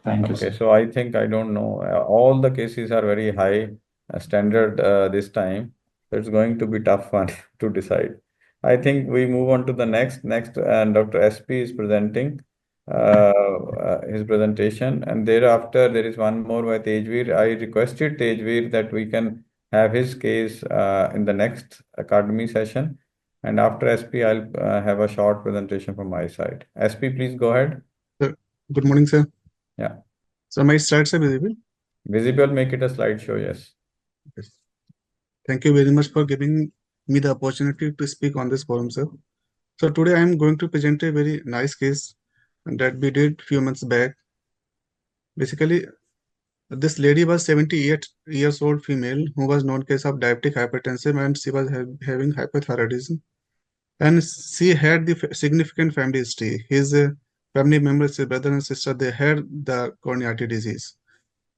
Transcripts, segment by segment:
Thank you, Okay, sir. so I think I don't know. All the cases are very high standard this time. So it's going to be tough one to decide. I think we move on to the next, and Dr. SP is presenting his presentation, and thereafter there is one more by Tejveer. I requested Tejveer that we can have his case in the next Academy session, and after SP, I'll have a short presentation from my side. SP, please go ahead. Sir, good morning, sir. Yeah. So my slides are visible? Visible, make it a slideshow, yes. Yes. Thank you very much for giving me the opportunity to speak on this forum, sir. So today I am going to present a very nice case that we did few months back. Basically, this lady was 78 years old female who was known case of diabetic hypertension, and she was having hypothyroidism, and she had the significant family history. His family members, his brother and sister, they had the coronary artery disease.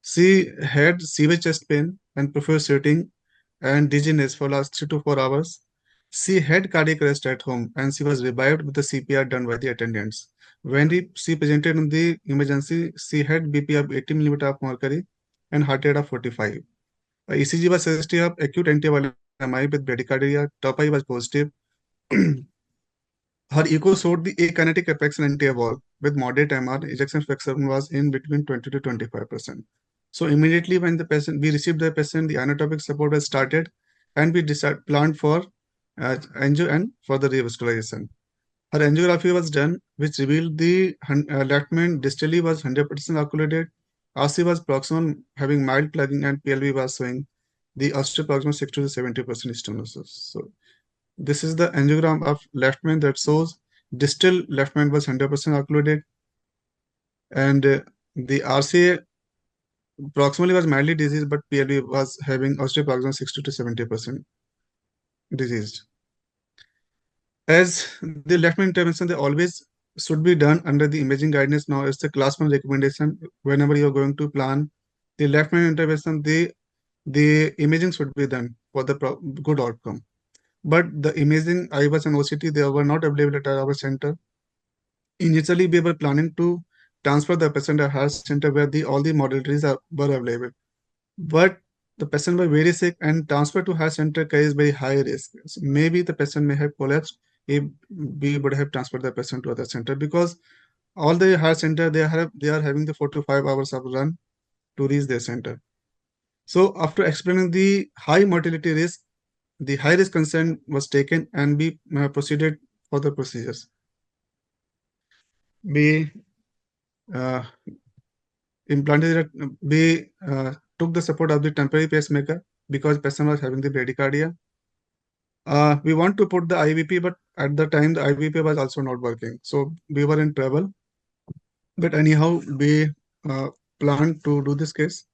She had severe chest pain and profuse sweating and dizziness for last 3 to 4 hours. She had cardiac arrest at home and she was revived with the CPR done by the attendants. When she presented in the emergency, she had BP of 80 millimeter of mercury and heart rate of 45. ECG was suggestive of acute anti-LMI with bradycardia. TOPI was positive. Her echo showed the akinetic apex and anti-wall with moderate MR. Ejection fraction was in between 20 to 25%. So immediately when we received the patient, the inotropic support was started, and we planned for angio and for the revascularization. Her angiography was done, which revealed the left main distally was 100% occluded. RC was proximal, having mild plugging, and PLV was showing the osteoproximal 60 to 70% stenosis. So this is the angiogram of left main that shows distal left main was 100% occluded, and the RCA proximally was mildly diseased, but PLV was having osteoproximal 60 to 70% diseased. As the left main intervention, they always should be done under the imaging guidance. Now, it's the class 1 recommendation. Whenever you're going to plan the left main intervention, the imaging should be done for the good outcome. But the imaging IVAS and OCT, they were not available at our center. Initially, we were planning to transfer the patient to heart center where all the modalities were available. But the patient was very sick, and transfer to heart center carries very high risk. So maybe the patient may have collapsed if we would have transferred the patient to other center, because all the heart center they are having the 4 to 5 hours of run to reach their center. So after explaining the high mortality risk, the high risk consent was taken, and we proceeded for the procedures. We implanted we took the support of the temporary pacemaker because patient was having the bradycardia. We want to put the IVP, but at the time the IVP was also not working, so we were in trouble. But anyhow, we planned to do this case.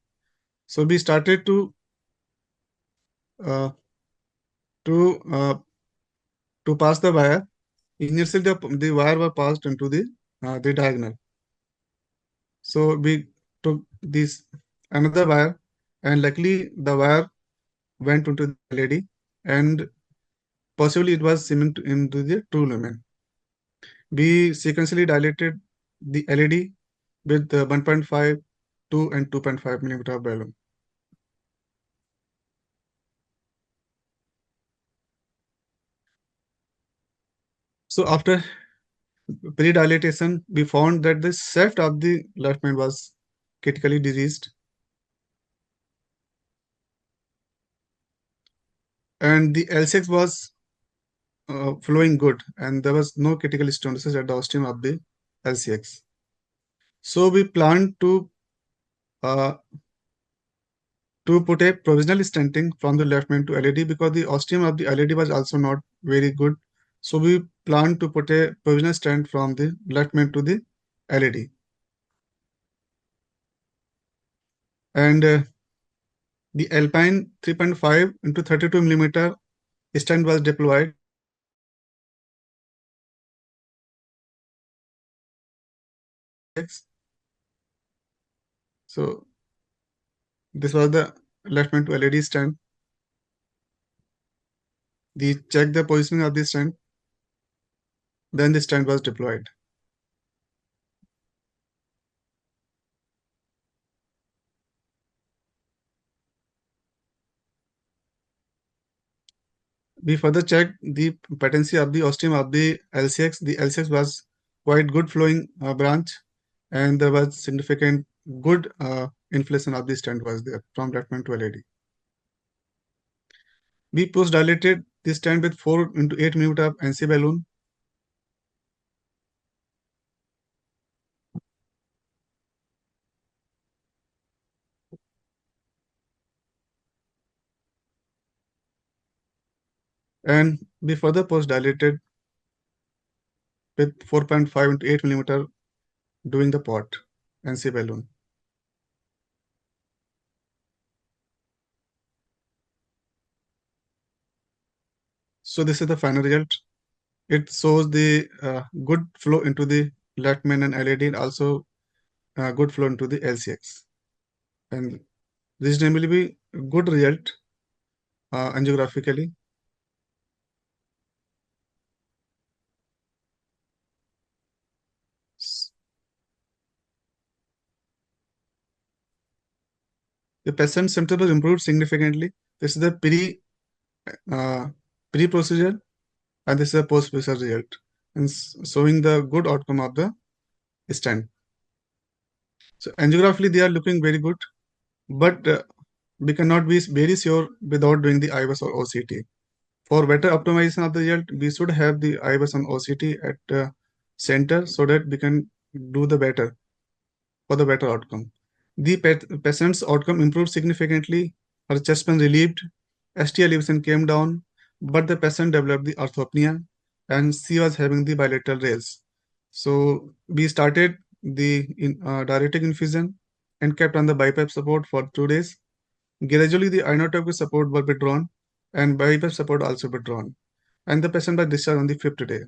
So we started to uh, pass the wire. Initially, the wire was passed into the diagonal. So we took this another wire, and luckily the wire went into the LED, and possibly it was seen into the true lumen. We sequentially dilated the LED with the 1.5, 2, and 2.5 millimeter balloon. So after pre-dilatation, we found that the shaft of the left main was critically diseased, and the L6 was flowing good, and there was no critical stenosis at the ostium of the LCX. So we planned to put a provisional stenting from the left main to LED, because the ostium of the LED was also not very good. So we planned to put a provisional stent from the left main to the LED. And the Alpine 3.5 into 32 millimeter stent was deployed. So this was the left main to LED stent. We checked the positioning of the stent. Then the stent was deployed. We further checked the patency of the ostium of the LCX. The LCX was quite good flowing branch, and there was significant good inflation of the stent was there from Latman to LAD. We post dilated the stent with 4 into 8 millimeter of NC balloon. And we further post dilated with 4.5 into 8 millimeter doing the pot NC balloon. So this is the final result. It shows the good flow into the Latman and LAD, and also good flow into the LCX. And reasonably be good result angiographically. The patient symptoms was improved significantly. This is the pre-procedure, and this is a post-procedure result, and showing the good outcome of the stent. So angiographically, they are looking very good, but we cannot be very sure without doing the IVAS or OCT. For better optimization of the result, we should have the IVAS and OCT at center so that we can do the better for the better outcome. The patient's outcome improved significantly. Her chest pain relieved, ST elevation came down, but the patient developed the orthopnea and she was having the bilateral rails. So we started the diuretic infusion and kept on the BiPAP support for 2 days. Gradually, the inotropic support were withdrawn and BiPAP support also withdrawn, and the patient was discharged on the 5th day.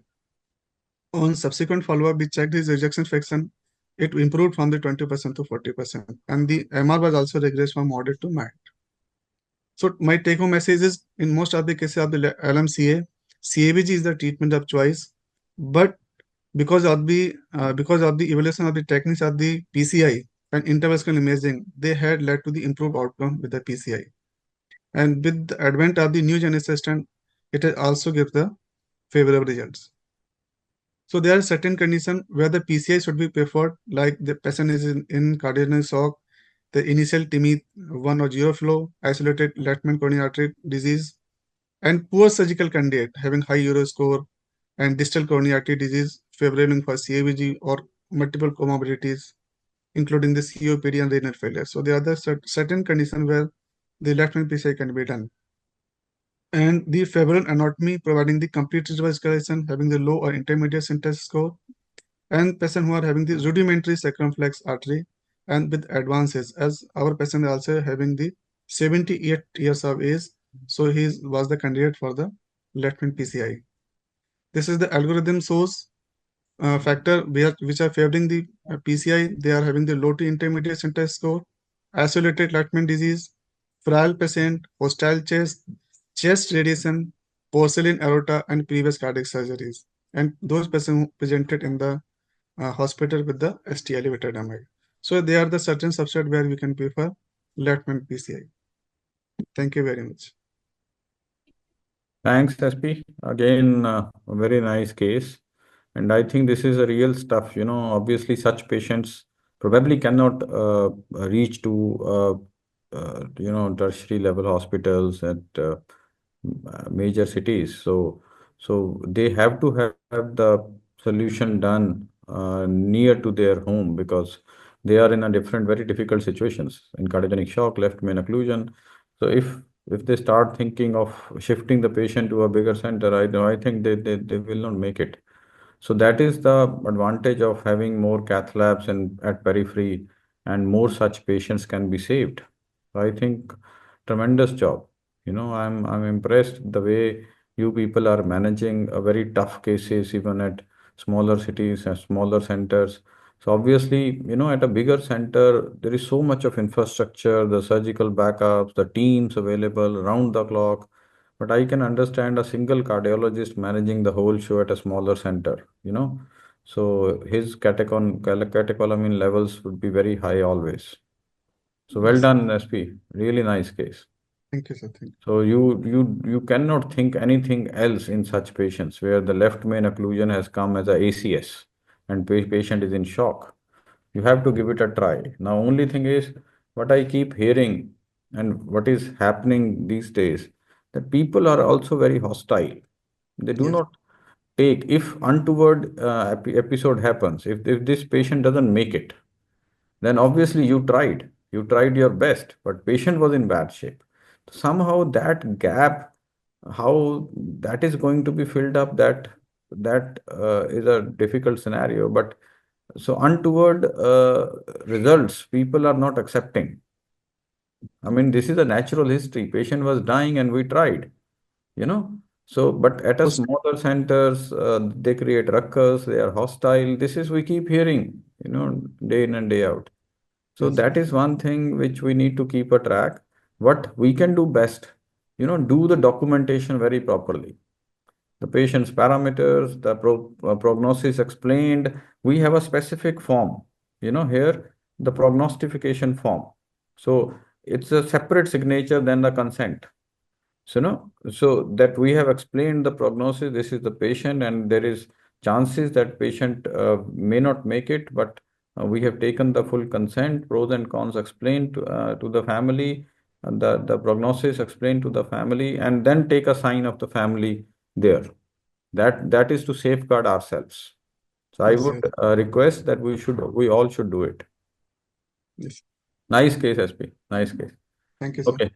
On subsequent follow-up, we checked his ejection fraction. It improved from the 20% to 40%, and the MR was also regressed from moderate to mild. So my take-home message is, in most of the cases of the LMCA, CABG is the treatment of choice, but because of the evaluation of the techniques of the PCI and intravascular imaging, they had led to the improved outcome with the PCI. And with the advent of the new generation stent, it has also gives the favorable results. So there are certain conditions where the PCI should be preferred, like the patient is in cardiogenic shock, the initial TIMI 1 or 0 flow, isolated Latman coronary artery disease, and poor surgical candidate having high Euro score and distal coronary artery disease favoring for CABG or multiple comorbidities, including the COPD and renal failure. So there are the certain conditions where the Latman PCI can be done. And the favorable anatomy providing the complete visualization, having the low or intermediate syntest score, and patients who are having the rudimentary circumflex artery and with advances, as our patient is also having the 78 years of age, so he was the candidate for the left-hand PCI. This is the algorithm source factor which are favoring the PCI. They are having the low to intermediate syntest score, isolated left-hand disease, frail patient, hostile chest radiation, porcelain aorta, and previous cardiac surgeries. And those patients presented in the hospital with the ST elevated MI. So they are the certain subset where we can prefer left-hand PCI. Thank you very much. Thanks, SP. Again, a very nice case. And I think this is a real stuff. Obviously, such patients probably cannot reach to, tertiary level hospitals at major cities. So they have to have the solution done near to their home because they are in a different, very difficult situations in cardiogenic shock, left main occlusion. So if they start thinking of shifting the patient to a bigger center, I think they will not make it. So that is the advantage of having more cath labs and at periphery, and more such patients can be saved. So I think tremendous job. I'm impressed the way you people are managing a very tough cases even at smaller cities and smaller centers. So obviously, at a bigger center, there is so much of infrastructure, the surgical backups, the teams available around the clock. But I can understand a single cardiologist managing the whole show at a smaller center. So his catecholamine levels would be very high always. So well Yes. done, SP. Really nice case. Thank you, sir. Thank you. So you cannot think anything else in such patients where the left main occlusion has come as a ACS and patient is in shock. You have to give it a try. Now, only thing is what I keep hearing and what is happening these days, that people are also very hostile. They do Yes, not take, if untoward episode happens, if this patient doesn't make it, then obviously you tried your best, but patient was in bad shape. Somehow that gap, how that is going to be filled up, that is a difficult scenario. But so untoward results, people are not accepting. I mean, this is a natural history. Patient was dying and we tried, you know. So, but at a so, smaller centers, they create ruckus, they are hostile. This is we keep hearing, day in and day out. So yes, that is one thing which we need to keep a track. What we can do best, do the documentation very properly. The patient's parameters, the prognosis explained. We have a specific form, here, the prognostication form. So it's a separate signature than the consent. So, no, so that we have explained the prognosis, this is the patient, and there is chances that patient may not make it, but we have taken the full consent, pros and cons explained to the family, and the prognosis explained to the family, and then take a sign of the family there. That is to safeguard ourselves. So I yes, would yes, request that we all should do it. yes. Nice case, SP. Nice case. Thank you, sir. Okay.